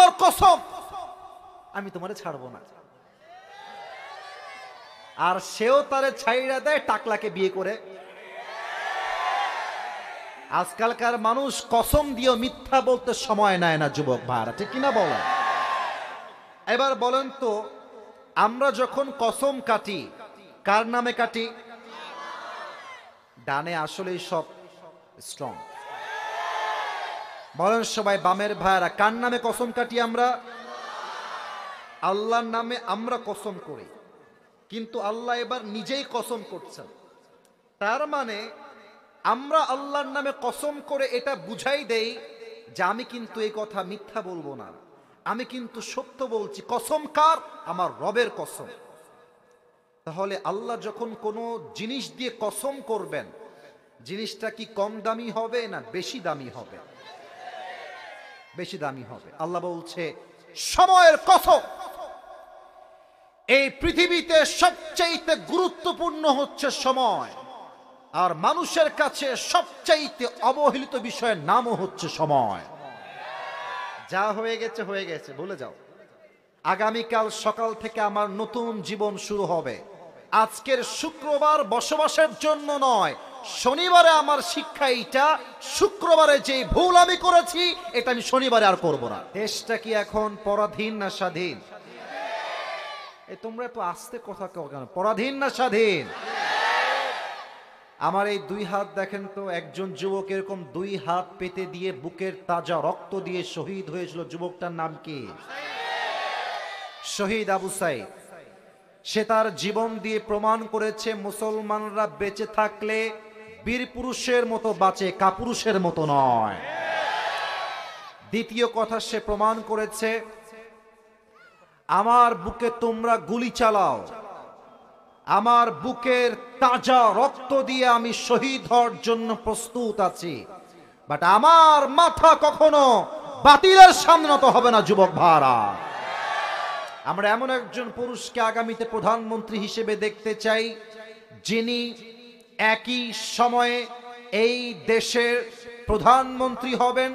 আল্লাহর কসম আমি তোমারে ছাড়বো না। আর সেও তারে ছাইড়া দেয়, টাকলাকে বিয়ে করে। আজকালকার মানুষ কসম দিয়েও মিথ্যা বলতে সময় নেয় না যুবক ভাইরা, ঠিক কিনা বলেন? এবার বলেন তো, আমরা যখন কসম কাটি কার নামে কাটি? ডানে আসলেই সব স্ট্রং। বলেন সবাই, বামের ভাইরা, কার নামে কসম কাটি আমরা? আল্লাহর নামে আমরা কসম করি, কিন্তু আল্লাহ এবার নিজেই কসম করছেন। তার মানে আমরা আল্লাহর নামে কসম করে এটা বুঝাই দেই যে আমি কিন্তু এই কথা মিথ্যা বলবো না, আমি কিন্তু সত্য বলছি। কসম কার? আমার রবের কসম। তাহলে আল্লাহ যখন কোনো জিনিস দিয়ে কসম করবেন, জিনিসটা কি কম দামি হবে না বেশি দামি হবে? বেশি দামি হবে। আল্লাহ বলছে সময়ের কসম। এই পৃথিবীতে সবচাইতে গুরুত্বপূর্ণ হচ্ছে সময়, আর মানুষের কাছে সবচাইতে অবহেলিত বিষয়ের নামও হচ্ছে সময়। যা হয়ে গেছে হয়ে গেছে, ভুলে যাও। আগামীকাল সকাল থেকে আমার নতুন জীবন শুরু হবে। আজকের শুক্রবার বসবাসের জন্য নয়, শনিবারে আমার শিক্ষা এইটা, শুক্রবারে যে ভুল আমি করেছি এটা আমি শনিবারে আর করব না। দেশটা কি এখন পরাধীন না স্বাধীন? তোমরা একটু আস্তে কথা কেন, পরাধীন না স্বাধীন? আমার এই দুই হাত দেখেন তো, একজন যুবক এরকম দুই হাত পেতে দিয়ে বুকের তাজা রক্ত দিয়ে শহীদ হয়েছিল। যুবকটার নাম কি? শহীদ আবু সাইদ। সে তার জীবন দিয়ে প্রমাণ করেছে মুসলমানরা বেঁচে থাকলে বীর পুরুষের মতো বাঁচে, কাপুরুষের মতো নয়। দ্বিতীয় কথা, সে প্রমাণ করেছে আমার বুকে তোমরা গুলি চালাও, আমার বুকের তাজা রক্ত দিয়ে আমি শহীদ হওয়ার জন্য প্রস্তুত আছি, বাট আমার মাথা কখনো বাতিলের সামনে নত হবে না। যুবক ভাইরা, আমরা এমন একজন পুরুষকে আগামীতে প্রধানমন্ত্রী হিসেবে দেখতে চাই, যিনি একই সময়ে এই দেশের প্রধানমন্ত্রী হবেন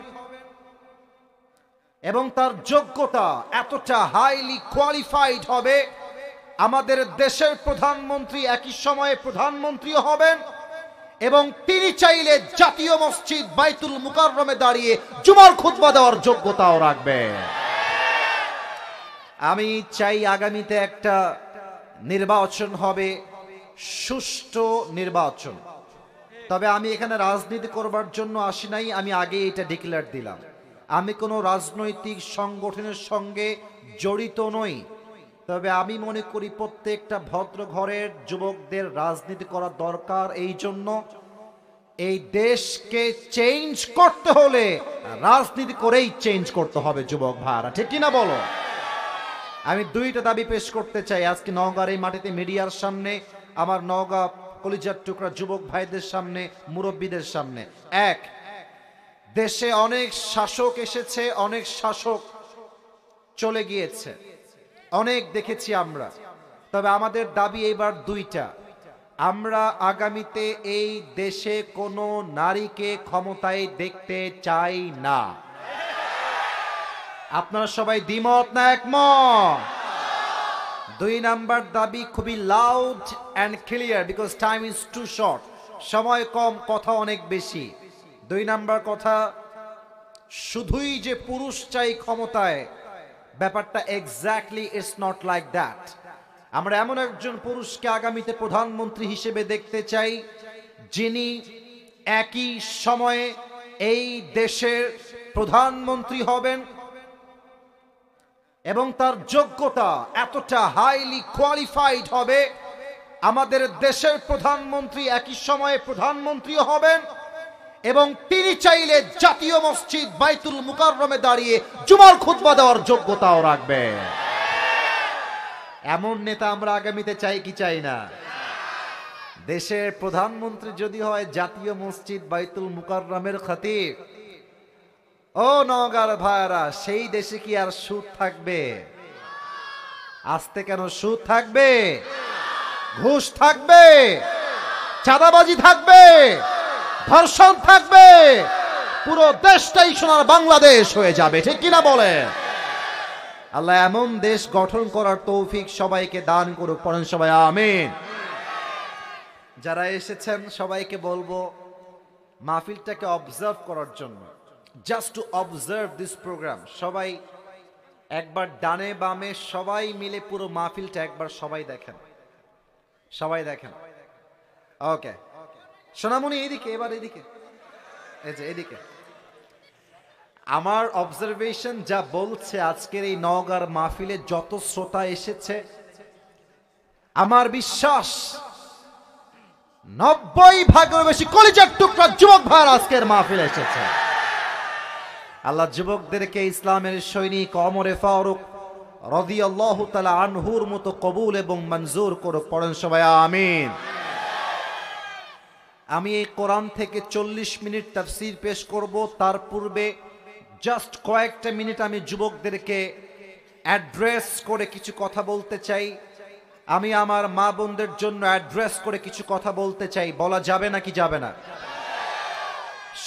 এবং তার যোগ্যতা এতটা হাইলি কোয়ালিফাইড হবে, আমাদের দেশের প্রধানমন্ত্রী একই সময়ে প্রধানমন্ত্রী হবেন এবং তিনি চাইলে জাতীয় মসজিদ বাইতুল মুকাররমে দাঁড়িয়ে জুমার খুতবা দেওয়ার যোগ্যতাও রাখবেন। আমি চাই আগামীতে একটা নির্বাচন হবে, সুষ্ঠু নির্বাচন। তবে আমি এখানে রাজনীতি করবার জন্য আসি নাই, আমি আগে এটা ডিক্লেয়ার দিলাম, আমি কোনো রাজনৈতিক সংগঠনের সঙ্গে জড়িত নই। তবে আমি মনে করি প্রত্যেকটা ভদ্র ঘরের যুবকদের রাজনীতি করা দরকার। এই জন্য এই দেশকে চেঞ্জ করতে হলে রাজনীতি করেই চেঞ্জ করতে হবে যুবক ভাইরা, ঠিক কিনা বলো? আমি দুইটা দাবি পেশ করতে চাই আজকে নওগাঁর এই মাটিতে, মিডিয়ার সামনে, আমার নওগাঁ কলিজার টুকরা যুবক ভাইদের সামনে, মুরব্বীদের সামনে। এক, দেশে অনেক শাসক এসেছে, অনেক শাসক চলে গিয়েছে, অনেক দেখেছি আমরা। তবে আমাদের দাবি এবার দুইটা, আমরা আগামীতে এই দেশে কোনো নারীকে ক্ষমতায় দেখতে চাই না। আপনারা সবাই দ্বিমত না একমত? দুই নাম্বার দাবি খুবই loud and clear, because time is too short, সময় কম, কথা অনেক বেশি। দুই নাম্বার কথা, শুধুই যে পুরুষ চাই ক্ষমতায়, ব্যাপারটা exactly it's not like that. আমরা এমন একজন পুরুষকে আগামীতে প্রধানমন্ত্রী হিসেবে দেখতে চাই, যিনি একই সময়ে এই দেশের প্রধানমন্ত্রী হবেন এবং তার যোগ্যতা এতটা হাইলি কোয়ালিফাইড হবে, আমাদের দেশের প্রধানমন্ত্রী একই সময়ে প্রধানমন্ত্রী হবেন এবং তিনি চাইলে জাতীয় মসজিদ বাইতুল মুকাররমে দাঁড়িয়ে জুমার খুতবা দেওয়ার যোগ্যতাও রাখবে। এমন নেতা আমরা আগামীতে চাই কি চাই না? দেশের প্রধানমন্ত্রী যদি হয় জাতীয় মসজিদ বাইতুল মুকাররমের খতিব, ও নওগাঁর ভাইরা, সেই দেশে কি আর সুদ থাকবে? আস্তে কেন, সুদ থাকবে, ঘুষ থাকবে, চাঁদাবাজি থাকবে, ধর্ষণ থাকবে, পুরো দেশটাই সোনার বাংলাদেশ হয়ে যাবে, ঠিক কিনা বলে? আল্লাহ এমন দেশ গঠন করার তৌফিক সবাইকে দান করুক, পড়েন সবাই আমিন। যারা এসেছেন সবাইকে বলবো মাহফিলটাকে অবজার্ভ করার জন্য, just to observe this program. সবাই একবার ডানে বামে সবাই মিলে পুরো মাহফিলটা একবার সবাই দেখেন, সবাই দেখেন। ওকে সোনামণি এইদিকে, এবার এদিকে, এই যে এদিকে। আমার অবজারভেশন যা বলছে আজকের এই নওগাঁর মাহফিলে যত শ্রোতা এসেছে, আমার বিশ্বাস 90% বেশি কলিজার টুকরা যুবক ভাইরা আজকের মাহফিলে এসেছে। আল্লাহ যুবকদেরকে ইসলামের সৈনিক ওমর ফারুক রাদিয়াল্লাহু তাআলা আনহুর মতো কবুল এবং মঞ্জুর করুক, পড়েন সবাই আমিন। আমি এই কোরআন থেকে 40 মিনিট তাফসীর পেশ করব। তার পূর্বে জাস্ট কয়েকটা মিনিট আমি যুবকদেরকে অ্যাড্রেস করে কিছু কথা বলতে চাই। আমি আমার মা বোনদের জন্য অ্যাড্রেস করে কিছু কথা বলতে চাই। বলা যাবে নাকি যাবে না?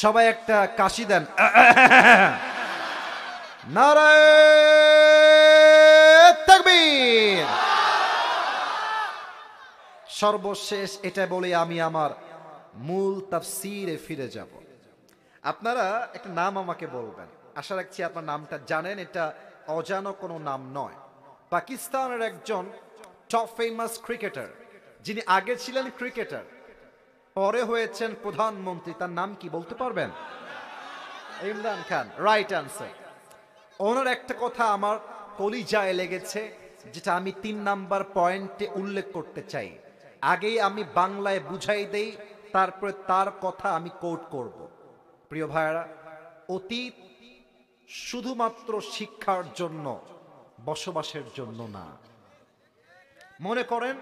সবাই একটা কাশি দেন। নারায়ে তাকবীর। সর্বশেষ এটা বলে আমি আমার মূল তাফসীরে ফিরে যাব। আপনারা একটা নাম আমাকে বলবেন, আশা রাখছি আপনার নামটা জানেন, এটা অজানা কোনো নাম নয়। পাকিস্তানের একজন টপ ফেমাস ক্রিকেটার, যিনি আগে ছিলেন ক্রিকেটার, পরে হয়েছেন প্রধানমন্ত্রী, তার নাম কি বলতে পারবেন? Imran Khan, right answer. ওনার একটা কথা আমার কলিজায় লেগেছে, যেটা আমি 3 নাম্বার পয়েন্টে উল্লেখ করতে চাই। আগেই আমি বাংলায় বুঝাই দেই, তারপরে তার কথা আমি কোট করব। প্রিয় ভাইরা, অতীত শুধুমাত্র শিক্ষার জন্য, বসবাসের জন্য না। মনে করেন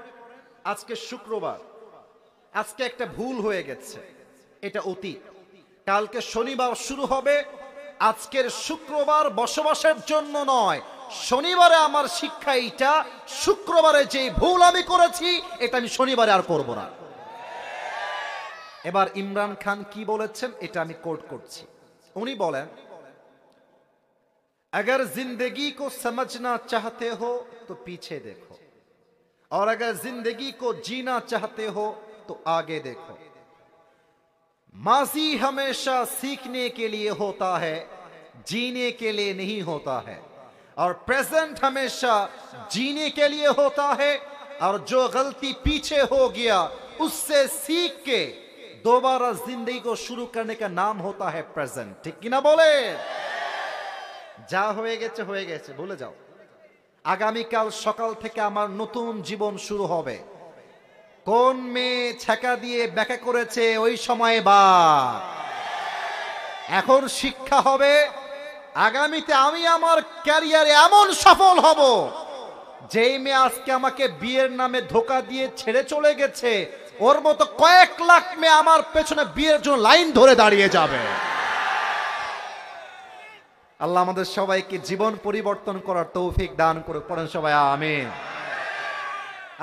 আজকে শুক্রবার, আজকে একটা ভুল হয়ে গেছে, এটা অতীত। কালকে শনিবার শুরু হবে, আজকের শুক্রবার বসবাসের জন্য নয়। শনিবারে আমার শিক্ষা এইটা, শুক্রবারে যে ভুল আমি করেছি এটা আমি শনিবারে আর করব না। এবার ইমরান খান কি বলেছেন এটা আমি কোট করছি। উনি বলেন, अगर जिंदगी को समझना चाहते हो तो पीछे देखो, और अगर जिंदगी को जीना चाहते हो तो आगे देखो। माजी हमेशा सीखने के लिए होता है, जीने के लिए नहीं होता है, और प्रेजेंट हमेशा जीने के लिए होता है, और जो गलती पीछे हो गया उससे सीख के दोबारा जिंदगी को शुरू करने का नाम होता है प्रेजेंट। ठीक कि ना बोले? যা হয়ে গেছে হয়ে গেছে, ভুলে যাও। আগামীকাল সকাল থেকে আমার নতুন জীবন শুরু হবে। কোন মেয়ে ছ্যাঁকা দিয়ে ব্যাখ্যা করেছে ওই সময় বা এখন শিক্ষা হবে। আগামীতে আমি আমার ক্যারিয়ারে এমন সফল হব, যেই মেয়ে আজকে আমাকে বিয়ের নামে ধোকা দিয়ে ছেড়ে চলে গেছে, ওর মতো কয়েক লাখ মেয়ে আমার পেছনে বিয়ের জন্য লাইন ধরে দাঁড়িয়ে যাবে। আল্লাহ আমাদের সবাইকে জীবন পরিবর্তন করার তৌফিক দান করুক, পড়েন সবাই আমিন।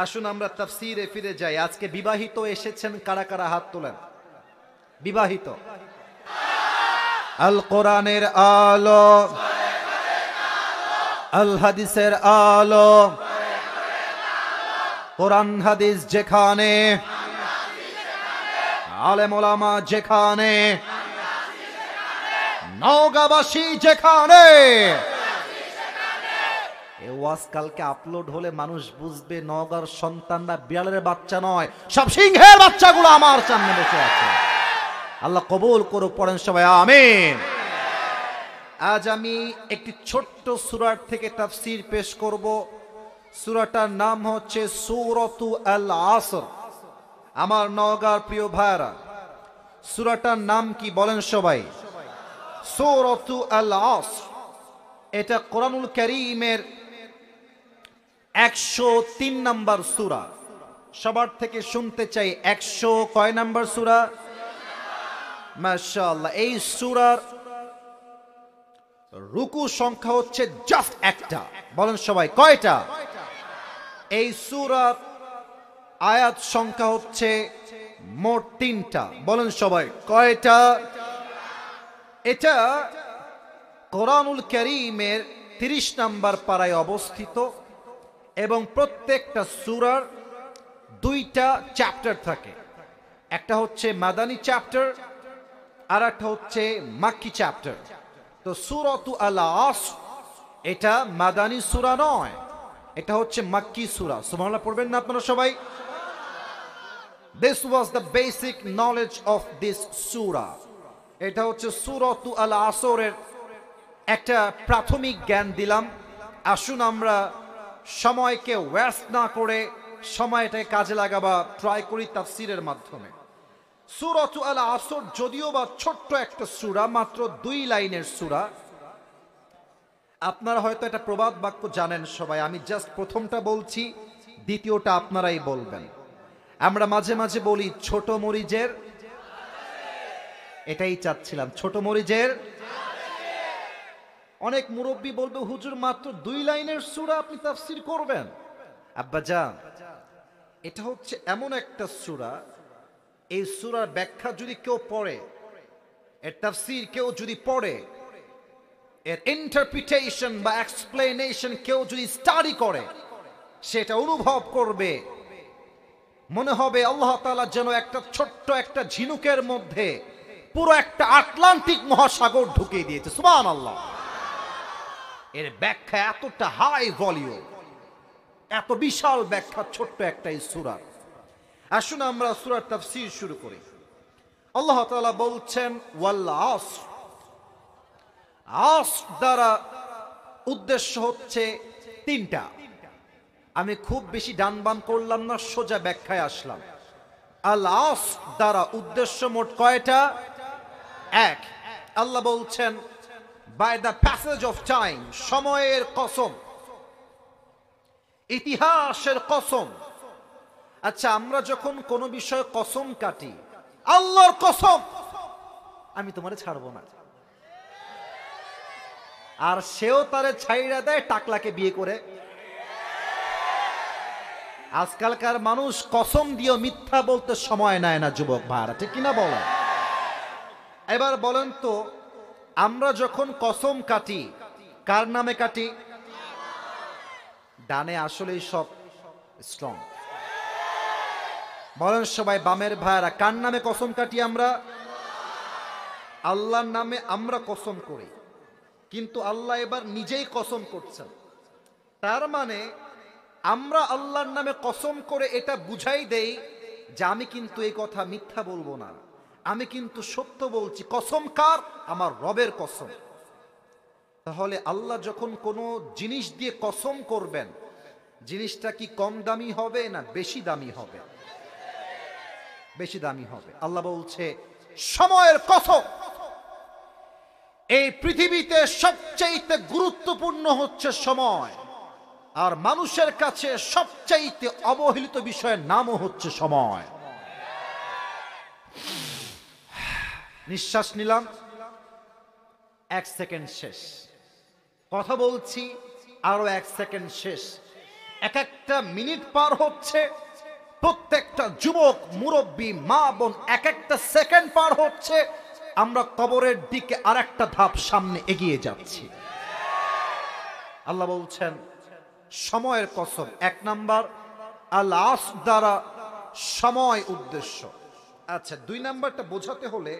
আসুন আমরা তাফসীরে ফিরে যাই। আজকে বিবাহিত এসেছেন কারা কারা? হাত তোলেন। বিবাহিত। আল কোরআনের আলো, আল হাদিসের আলো, কোরআন হাদিস যেখানে, আলেম ওলামা যেখানে, নওগাঁবাসী যেখানে, এই ওয়াজ কালকে আপলোড হলে মানুষ বুঝবে নওগাঁর সন্তানরা বিড়ালের বাচ্চা নয়, সব সিংহের বাচ্চাগুলো আমার সামনে বসে আছে। আল্লাহ কবুল করুক, পড়েন সবাই আমিন। আজ আমি একটি ছোট্ট সূরা থেকে তাফসীর পেশ করব। সূরাটার নাম হচ্ছে সূরাতু আল আসর। আমার নওগাঁর প্রিয় ভাইরা, সূরাটার নাম কি বলেন সবাই? সূরাতু আল আসর। এটা কোরআনুল কারীমের 103 নম্বর সূরা। সবার থেকে শুনতে চাই 100 কয় নম্বর সূরা? মাশাআল্লাহ। এই সূরার রুকু সংখ্যা হচ্ছে জাস্ট একটা। বলেন সবাই কয়টা? এই সূরার আয়াত সংখ্যা হচ্ছে মোট 3টা। বলেন সবাই কয়টা? এটা কোরআনুল কারীমের 30 নাম্বার পারায় অবস্থিত এবং প্রত্যেকটা সূরার 2টা চ্যাপ্টার থাকে। একটা হচ্ছে মাদানী চ্যাপ্টার আর একটা হচ্ছে মাক্কি চ্যাপ্টার। তো সূরাতু আল আসর এটা মাদানী সূরা নয়, এটা হচ্ছে মাক্কি সূরা। সুবহানাল্লাহ পড়বেন না আপনারা সবাই? This was the basic knowledge of this surah. এটা হচ্ছে সূরাতু আল আসরের একটা প্রাথমিক জ্ঞান দিলাম। আসুন আমরা সময়কে ওয়েস্ট না করে সময়টাকে কাজে লাগাবা ট্রাই করি তাফসীরের মাধ্যমে। সূরাতু আল আসর যদিও বা ছোট্ট একটা সূরা, মাত্র 2 লাইনের সূরা। আপনারা হয়তো এটা প্রবাদ বাক্য জানেন সবাই, আমি জাস্ট প্রথমটা বলছি, দ্বিতীয়টা আপনারাই বলবেন। আমরা মাঝে মাঝে বলি ছোট মরিচের, এটাই চাচ্ছিলাম, ছোট মরিচের। অনেক মুরব্বী বলবে হুজুর মাত্র 2 লাইনের সূরা আপনি তাফসীর করবেন। আব্বাজান, এটা হচ্ছে এমন একটা সূরা, এই সূরার ব্যাখ্যা যদি কেউ পড়ে, এর তাফসীর কেউ যদি পড়ে, এর ইন্টারপ্রিটেশন বা এক্সপ্লেনেশন কেউ যদি স্টাডি করে, সেটা অনুভব করবে মনে হবে আল্লাহ তাআলা যেন একটা ছোট্ট একটা ঝিনুকের মধ্যে পুরো একটা আটলান্টিক মহাসাগর ঢুকিয়ে দিয়েছে। সুবহানাল্লাহ। এর ব্যাখ্যা এতটা হাই ভলিউম, এত বিশাল ব্যাখ্যা ছোট্ট একটা এই সূরা। আসুন আমরা সূরার তাফসীর শুরু করি। আল্লাহ তাআলা বলছেন ওয়াল আসর। আসর দ্বারা উদ্দেশ্য হচ্ছে 3টা। আমি খুব বেশি ডান বাম করলাম না, সোজা ব্যাখ্যায় আসলাম। আল আসর দ্বারা উদ্দেশ্য মোট কয়টা? 1। আল্লাহ বলছেন by the passage of time, সময়ের কসম, ইতিহাসের কসম। আচ্ছা, আমরা যখন কোনো বিষয়ে কসম কাটি, আল্লাহর কসম আমি তোমারে ছাড়বো না, আর সেও তারে ছাইড়া দেয় টাকলাকে বিয়ে করে। আজকালকার মানুষ কসম দিয়েও মিথ্যা বলতে সময় নেয় না, যুবক ভাইরা, ঠিক কিনা বলেন? এবার বলেন তো, আমরা যখন কসম কাটি কার নামে কাটি? ডানে আসলেই সব স্ট্রং। বলেন সবাই, বামের ভাইরা, কার নামে কসম কাটি আমরা? আল্লাহর নামে আমরা কসম করি, কিন্তু আল্লাহ এবার নিজেই কসম করছেন। তার মানে আমরা আল্লাহর নামে কসম করে এটা বুঝাই দেই যে আমি কিন্তু এই কথা মিথ্যা বলবো না, আমি কিন্তু সত্য বলছি। কসম কার? আমার রবের কসম। তাহলে আল্লাহ যখন কোনো জিনিস দিয়ে কসম করবেন, জিনিসটা কি কম দামি হবে না বেশি দামি হবে? বেশি দামি হবে। আল্লাহ বলছে সময়ের কসম। এই পৃথিবীতে সবচাইতে গুরুত্বপূর্ণ হচ্ছে সময়, আর মানুষের কাছে সবচাইতে অবহেলিত বিষয়ের নামও হচ্ছে সময়। নিঃশ্বাস নিলাম, 1 সেকেন্ড শেষ। কথা বলছি, আরো 1 সেকেন্ড শেষ। এক একটা মিনিট পার হচ্ছে, প্রত্যেকটা যুবক মুরব্বী মা বোন এক একটা সেকেন্ড পার হচ্ছে, আমরা কবরের দিকে আর একটা ধাপ সামনে এগিয়ে যাচ্ছি। আল্লাহ বলছেন সময়ের কসম। 1 নাম্বার আল আসর দ্বারা সময় উদ্দেশ্য। আচ্ছা, 2 নাম্বারটা বোঝাতে হলে